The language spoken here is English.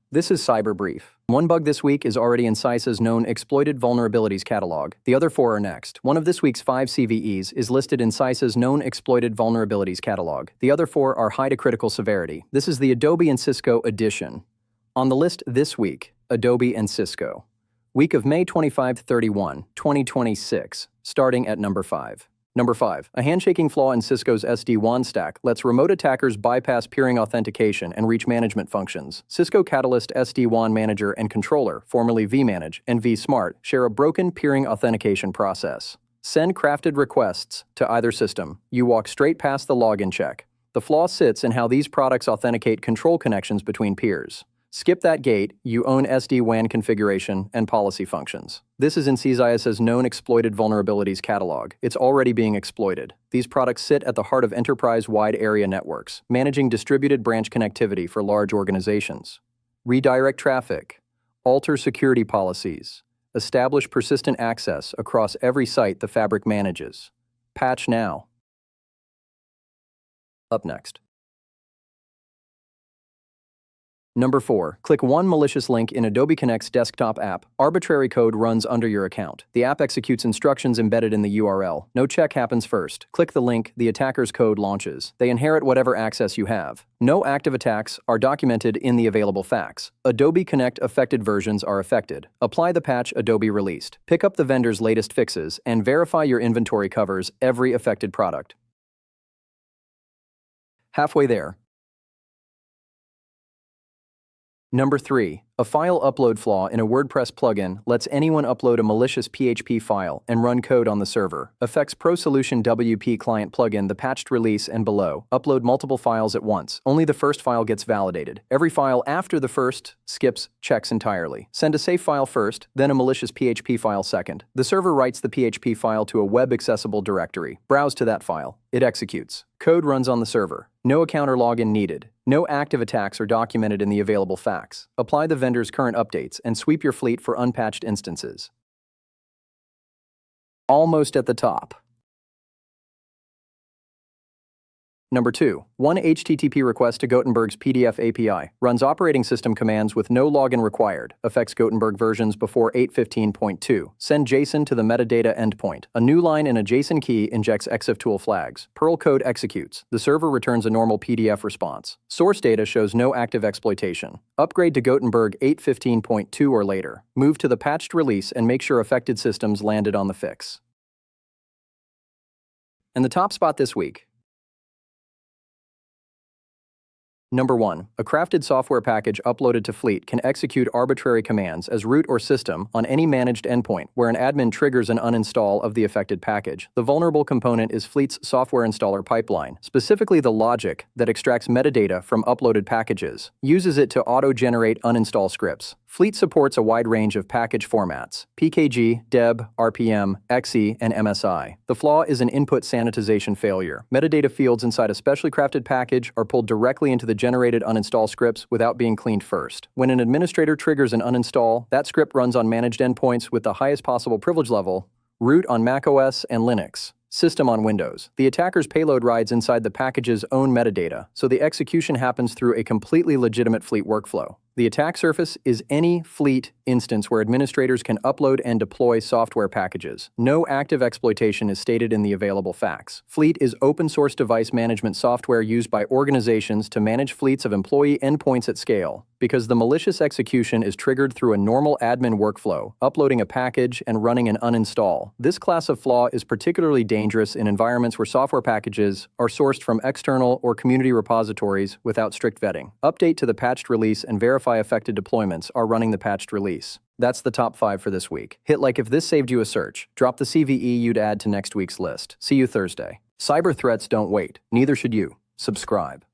This is Cyber Brief. One bug this week is already in CISA's known exploited vulnerabilities catalog. The other 4 are next. One of this week's 5 CVEs is listed in CISA's known exploited vulnerabilities catalog. The other 4 are high to critical severity. This is the Adobe and Cisco edition. On the list this week, Adobe and Cisco. Week of May 25-31, 2026, starting at number 5. Number 5. A handshaking flaw in Cisco's SD-WAN stack lets remote attackers bypass peering authentication and reach management functions. Cisco Catalyst SD-WAN Manager and Controller, formerly vManage, and vSmart, share a broken peering authentication process. Send crafted requests to either system. You walk straight past the login check. The flaw sits in how these products authenticate control connections between peers. Skip that gate, you own SD-WAN configuration and policy functions. This is in CISA's known exploited vulnerabilities catalog. It's already being exploited. These products sit at the heart of enterprise-wide area networks, managing distributed branch connectivity for large organizations. Redirect traffic, alter security policies, establish persistent access across every site the fabric manages. Patch now. Up next. Number 4. Click one malicious link in Adobe Connect's desktop app. Arbitrary code runs under your account. The app executes instructions embedded in the URL. No check happens first. Click the link, the attacker's code launches. They inherit whatever access you have. No active attacks are documented in the available facts. Adobe Connect affected versions are affected. Apply the patch Adobe released. Pick up the vendor's latest fixes and verify your inventory covers every affected product. Halfway there. Number 3. A file upload flaw in a WordPress plugin lets anyone upload a malicious PHP file and run code on the server. Affects ProSolution WP Client plugin, the patched release and below. Upload multiple files at once. Only the first file gets validated. Every file after the first skips checks entirely. Send a safe file first, then a malicious PHP file second. The server writes the PHP file to a web-accessible directory. Browse to that file. It executes. Code runs on the server. No account or login needed. No active attacks are documented in the available facts. Apply the vendor's current updates and sweep your fleet for unpatched instances. Almost at the top. Number 2. One HTTP request to Gotenberg's PDF API. Runs operating system commands with no login required. Affects Gotenberg versions before 8.15.2. Send JSON to the metadata endpoint. A new line in a JSON key injects EXIFTool flags. Perl code executes. The server returns a normal PDF response. Source data shows no active exploitation. Upgrade to Gotenberg 8.15.2 or later. Move to the patched release and make sure affected systems landed on the fix. And the top spot this week. Number 1. A crafted software package uploaded to Fleet can execute arbitrary commands as root or system on any managed endpoint where an admin triggers an uninstall of the affected package. The vulnerable component is Fleet's software installer pipeline, specifically the logic that extracts metadata from uploaded packages, uses it to auto-generate uninstall scripts. Fleet supports a wide range of package formats: PKG, DEB, RPM, XE, and MSI. The flaw is an input sanitization failure. Metadata fields inside a specially crafted package are pulled directly into the generated uninstall scripts without being cleaned first. When an administrator triggers an uninstall, that script runs on managed endpoints with the highest possible privilege level, root on macOS and Linux, system on Windows. The attacker's payload rides inside the package's own metadata, so the execution happens through a completely legitimate Fleet workflow. The attack surface is any Fleet instance where administrators can upload and deploy software packages. No active exploitation is stated in the available facts. Fleet is open-source device management software used by organizations to manage fleets of employee endpoints at scale. Because the malicious execution is triggered through a normal admin workflow, uploading a package and running an uninstall, this class of flaw is particularly dangerous in environments where software packages are sourced from external or community repositories without strict vetting. Update to the patched release and verify affected deployments are running the patched release. That's the top 5 for this week. Hit like if this saved you a search. Drop the CVE you'd add to next week's list. See you Thursday. Cyber threats don't wait. Neither should you. Subscribe.